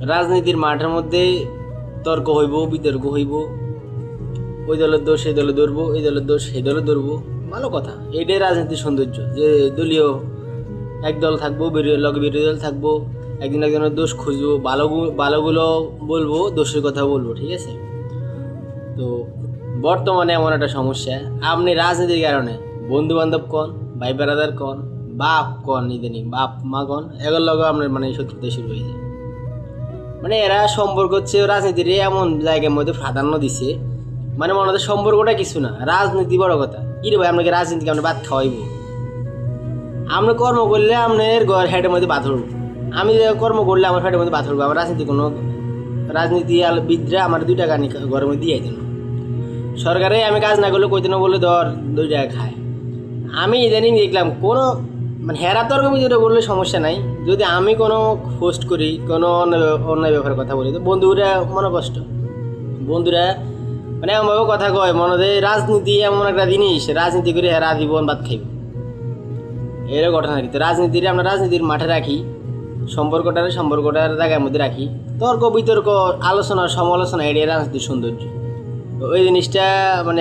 রাজনীতির মাঠের মধ্যে তর্ক হইব, বিতর্ক হইব, ওই দলের দোষ এই দলে ধরবো, এই দলের দোষ সেই দলে ধরবো, ভালো কথা। এইটাই রাজনীতির সৌন্দর্য, যে দলীয় এক দল থাকবো, লগে বিরোধী দল থাকবো, একদিন একজনের দোষ খুঁজবো, ভালোগুলো বলবো, দোষের কথা বলবো, ঠিক আছে। তো বর্তমানে এমন একটা সমস্যা, আপনি রাজনীতির কারণে বন্ধু বান্ধব কন, ভাই বেড়াদার কন, বাপ কন, ইদানিং বাপ মা কন, এগুলোর লগে আপনার মানে শত্রুতা শুরু হয়ে যায়। মানে এরা সম্পর্ক হচ্ছে রাজনীতির এমন জায়গার মধ্যে প্রাধান্য দিছে, মানে মনে হয় সম্পর্কটা কিছু না, রাজনীতি বড় কথা। কি রে ভাই, আপনাকে রাজনীতিকে আপনি ভাত খাওয়াইব? আপনি কর্ম করলে আপনার ঘর হেডের মধ্যে বাধর, আমি কর্ম করলে আমার হেডের মধ্যে বাধর, আমার রাজনীতি কোনো রাজনীতি বিদ্রা আমার 2 টাকা ঘরের মধ্যে দিয়ে দিন। সরকারে আমি কাজ না করলে কইতে না বলে ধর 2 টাকা খায়। আমি ইদানিং দেখলাম কোনো মানে হেরা তর্ক বিতর্ক করলে সমস্যা নাই, যদি আমি কোনো পোস্ট করি, কোনো অন্যায় ব্যাপারে কথা বলি, তো বন্ধুরা মনে কষ্ট, বন্ধুরা মানে এমনভাবে কথা কয় মনে হয় রাজনীতি এমন একটা জিনিস, রাজনীতি করে হেরা জীবন বাদ খাইব, এর ঘটনা কি। তো রাজনীতির আমরা রাজনীতির মাঠে রাখি, সম্পর্কটার জায়গার মধ্যে রাখি, তর্ক বিতর্ক আলোচনা সমালোচনা, এটাই রাজনীতির সৌন্দর্য। তো ওই জিনিসটা মানে